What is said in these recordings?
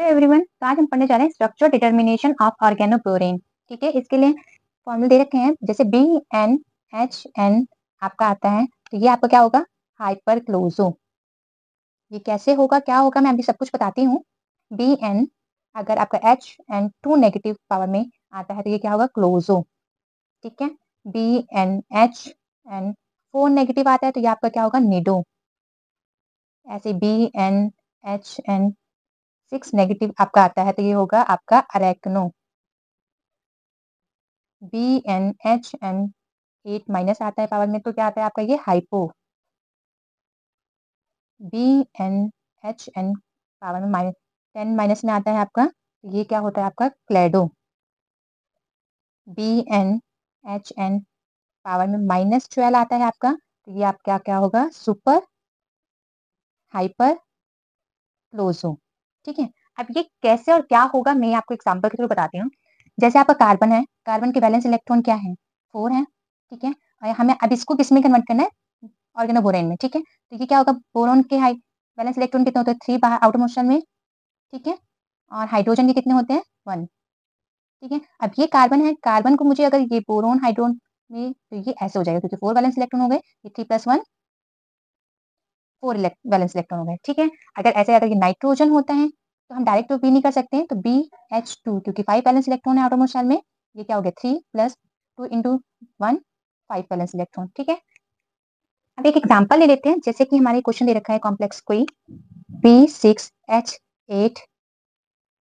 Everyone, तो आज हम पढ़ने जा रहे हैं स्ट्रक्चर डिटर्मिनेशन ऑफ ऑर्गेनोक्लोरीन। ठीक है, इसके लिए फॉर्मूले दे रखे हैं, जैसे BnHn आपका आता है, तो ये आपका क्या होगा, हाइपरक्लोजो। ये कैसे होगा, क्या होगा, मैं अभी सब कुछ बताती हूँ। Bn अगर आपका HN2 नेगेटिव पावर में आता है तो ये क्या होगा, क्लोजो। ठीक है, BnHN4 नेगेटिव आता है तो ये आपका क्या होगा, निडो। ऐसे BnHN6 नेगेटिव आपका आता है तो ये होगा आपका अरेक्नो। BnHN8 माइनस आता है पावर में तो क्या आता है आपका, ये हाइपो। BnHN पावर में -10 माइनस में आता है आपका, तो ये क्या होता है आपका, क्लेडो। BnHN पावर में -12 आता है आपका, तो ये आपका क्या होगा, सुपर हाइपर क्लोजो। ठीक है, अब ये कैसे और क्या होगा मैं आपको एग्जांपल के थ्रू बताती हूँ। जैसे आपका कार्बन है, कार्बन के वैलेंस इलेक्ट्रॉन क्या है, 4 है। ठीक है, और हमें अब इसको किस में कन्वर्ट करना है, ऑर्गेनोबोरेन में। ठीक है, तो ये क्या होगा, बोरॉन के हाई वैलेंस इलेक्ट्रॉन कितने होते हैं, 3 बाहर आउटर मोशन में। ठीक है, और हाइड्रोजन के कितने होते हैं, 1। ठीक है, अब ये कार्बन है, कार्बन को मुझे अगर ये बोरोन हाइड्रोन में, तो ये ऐसे हो जाएगा क्योंकि 4 वैलेंस इलेक्ट्रॉन हो गए, ये 3+1 4 वैलेंस इलेक्ट्रॉन हो गए। ठीक है, अगर ऐसे अगर ये नाइट्रोजन होता है तो हम डायरेक्ट तो बी नहीं कर सकते हैं, तो BH2 क्योंकि 5 वैलेंस इलेक्ट्रॉन है आउटर मोस्ट शेल में, ये क्या हो गया, 3+2 इंटू 1 5 वैलेंस इलेक्ट्रॉन। ठीक है, अब एक एग्जांपल ले लेते हैं, जैसे कि हमारे क्वेश्चन दे रखा है कॉम्प्लेक्स कोई B6H8।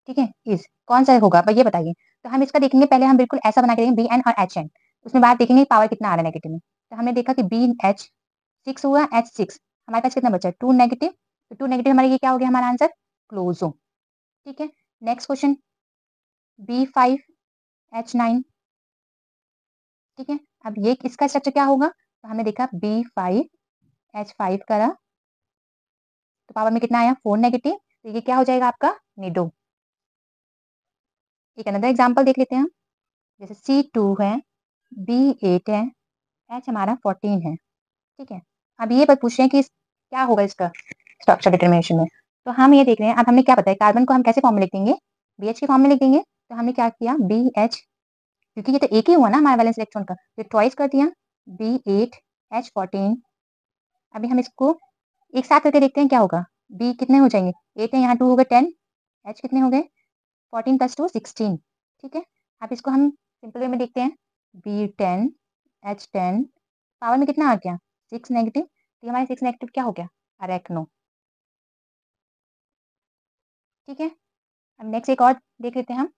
ठीक है, इस कौन सा होगा ये बताइए। तो हम इसका देखेंगे, पहले हम बिल्कुल ऐसा बना के देखेंगे BN और HN, उसमें बाद देखेंगे पावर कितना आ रहा है नेगेटिव में। तो हमने देखा कि BH6 हुआ, H6 हमारे पास कितना बचा, 2 नेगेटिव, तो 2 नेगेटिव हमारा ये क्या हो गया, हमारा आंसर क्लोजो। ठीक है, नेक्स्ट क्वेश्चन B5H9। ठीक है, अब ये इसका स्ट्रक्चर क्या होगा, तो हमने देखा B5H5 करा तो पावर में कितना आया, 4 नेगेटिव, तो ये क्या हो जाएगा आपका, निडो। एक अनदर एग्जांपल देख लेते हैं हम, जैसे C2 है, B8 है, H हमारा 14 है। ठीक है, अब ये बात पूछ रहे हैं कि क्या होगा इसका स्ट्रक्चर डिटरमिनेशन में। तो हम ये देख रहे हैं, अब हमने क्या पता है, कार्बन को हम कैसे फॉर्म में लिख देंगे, BH के फॉर्म में लिख देंगे। तो हमने क्या किया, BH, क्योंकि ये तो एक ही हुआ ना हमारा वैलेंस इलेक्ट्रॉन का, तो ट्वाइस कर दिया, B8H14। अभी हम इसको एक साथ करके देखते हैं क्या होगा, B कितने हो जाएंगे, 8 है, यहाँ 2 हो गए 10, H कितने हो गए, 14+2 16। ठीक है, अब इसको हम सिंपल वे में देखते हैं, B10H10 पावर में कितना आ गया, 6 नेगेटिव, तो ये हमारे 6 नेगेटिव क्या हो गया, अरेक्नो। ठीक है, अब नेक्स्ट एक और देख लेते हैं हम,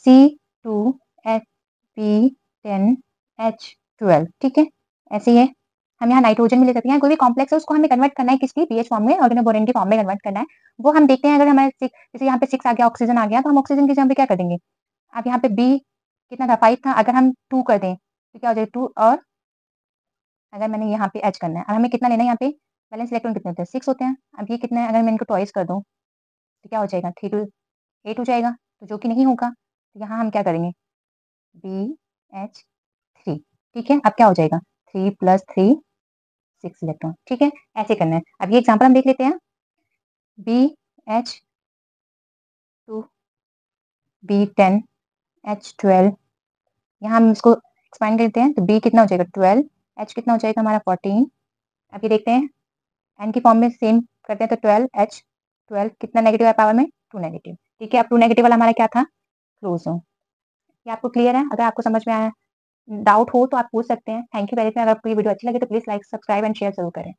C2H12। ठीक है, ऐसे ही है, हम यहाँ नाइट्रोजन में ले सकते हैं, कोई भी कॉम्प्लेक्स है उसको हमें कन्वर्ट करना है किसकी, BH फॉर्म में, ऑर्गेनोबोरेन की फॉर्म में कन्वर्ट करना है। वो हम देखते हैं, अगर हमारे जैसे यहाँ पे 6 आ गया, ऑक्सीजन आ गया, तो हम ऑक्सीजन की जगह पे क्या कर देंगे, अब यहाँ पे B कितना था, 5 था, अगर हम 2 कर दें तो क्या हो जाएगा, 2, और अगर मैंने यहाँ पे H करना है, अब हमें कितना लेना है, यहाँ पे बैलेंस इलेक्ट्रॉन कितने होते हैं, 6 होते हैं। अब ये कितना है, अगर मैं इनको टॉइस कर दूँ तो क्या हो जाएगा, 3 to 8 हो जाएगा, तो जो कि नहीं होगा, तो यहाँ हम क्या करेंगे, BH3। ठीक है, अब क्या हो जाएगा, 3+3 6 इलेक्ट्रॉन। ठीक है, ऐसे करना है। अब ये एग्जांपल हम देख लेते हैं, BH2 B10H12, यहाँ हम इसको एक्सपांड करते हैं, तो B कितना हो जाएगा, 12, H कितना हो जाएगा हमारा 14। अब ये देखते हैं, N की फॉर्म में सेम करते हैं, तो 12H12 कितना नेगेटिव है पावर में, 2 नेगेटिव। ठीक है, अब 2 नेगेटिव वाला हमारा क्या था, क्लोज हो। ये आपको क्लियर है, अगर आपको समझ में आया, डाउट हो तो आप पूछ सकते हैं। थैंक यू वेरी मच, अगर आपको ये वीडियो अच्छी लगे तो please like subscribe and share जरूर करें।